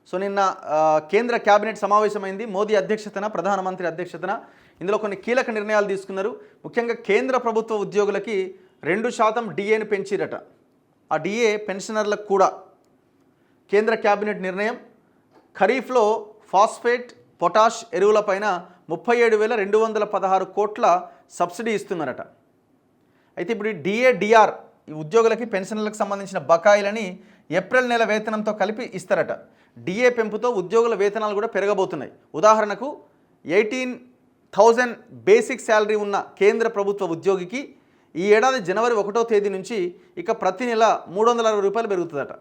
So నిన్న కేంద్ర cabinet సమావేశమైంది Modi అధ్యక్షతన, ప్రధానమంత్రి అధ్యక్షతన. ఇందులో కొన్ని కీలక నిర్ణయాలు తీసుకున్నారు. ముఖ్యంగా కేంద్ర ప్రభుత్వ ఉద్యోగులకి 2% డిఏను పెంచిరట. ఆ డిఏ పెన్షనర్లకు కూడా. కేంద్ర కేబినెట్ నిర్ణయం. ఖరీఫ్లో ఫాస్ఫేట్, పొటాష్ ఎరువులపైన 37,216 కోట్ల సబ్సిడీ ఇస్తున్నారట. అయితే ఇప్పుడు డిఏ, డిఆర్ ఈ ఉద్యోగులకి పెన్షన్లకు సంబంధించిన బకాయిలని ఏప్రిల్ నెల వేతనంతో కలిపి ఇస్తారట. డిఏ పెంపుతో ఉద్యోగుల వేతనాలు కూడా పెరగబోతున్నాయి. ఉదాహరణకు 18,000 బేసిక్ శాలరీ ఉన్న కేంద్ర ప్రభుత్వ ఉద్యోగికి ఈ ఏడాది జనవరి 1వ తేదీ నుంచి ఇక ప్రతి నెల 360 రూపాయలు పెరుగుతుందట.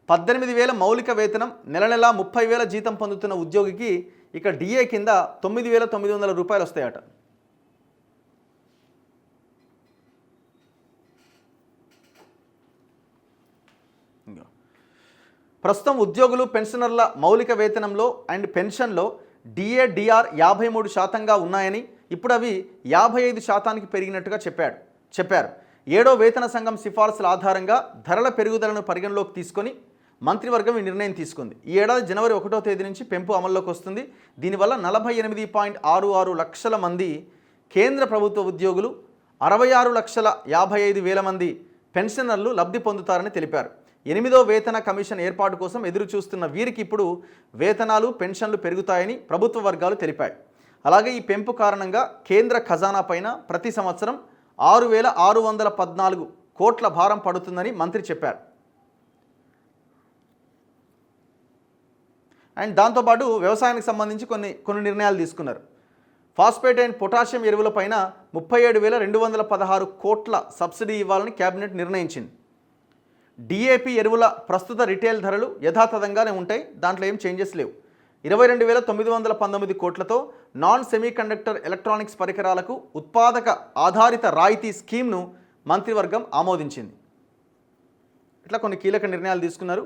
18,000 మౌలిక వేతనం, నెల నెల 30,000 జీతం పొందుతున్న ఉద్యోగికి ఇక డిఏ కింద 9,900 రూపాయలు వస్తాయట. ప్రస్తుతం ఉద్యోగులు, పెన్షనర్ల మౌలిక వేతనంలో అండ్ పెన్షన్లో డిఏ, డిఆర్ 53% ఉన్నాయని, ఇప్పుడు అవి 55%కి పెరిగినట్టుగా చెప్పారు. 7వ వేతన సంఘం సిఫార్సుల ఆధారంగా ధరల పెరుగుదలను పరిగణలోకి తీసుకొని మంత్రివర్గం ఈ నిర్ణయం తీసుకుంది. ఈ ఏడాది జనవరి 1వ తేదీ నుంచి పెంపు అమల్లోకి వస్తుంది. దీనివల్ల 48.66 లక్షల మంది కేంద్ర ప్రభుత్వ ఉద్యోగులు, 66,55,000 మంది పెన్షనర్లు లబ్ధి పొందుతారని తెలిపారు. 8వ వేతన కమిషన్ ఏర్పాటు కోసం ఎదురు చూస్తున్న వీరికి ఇప్పుడు వేతనాలు, పెన్షన్లు పెరుగుతాయని ప్రభుత్వ వర్గాలు తెలిపాయి. అలాగే ఈ పెంపు కారణంగా కేంద్ర ఖజానా పైన ప్రతి సంవత్సరం 6,614 కోట్ల భారం పడుతుందని మంత్రి చెప్పారు. అండ్ దాంతోపాటు వ్యవసాయానికి సంబంధించి కొన్ని నిర్ణయాలు తీసుకున్నారు. ఫాస్ఫేట్ అండ్ పొటాషియం ఎరువులపైన 37,216 కోట్ల సబ్సిడీ ఇవ్వాలని కేబినెట్ నిర్ణయించింది. డిఏపి ఎరువుల ప్రస్తుత రిటైల్ ధరలు యథాతథంగానే ఉంటాయి, దాంట్లో ఏం చేంజెస్ లేవు. 22,919 కోట్లతో నాన్ సెమీకండక్టర్ ఎలక్ట్రానిక్స్ పరికరాలకు ఉత్పాదక ఆధారిత రాయితీ స్కీమ్ను మంత్రివర్గం ఆమోదించింది. ఇట్లా కొన్ని కీలక నిర్ణయాలు తీసుకున్నారు.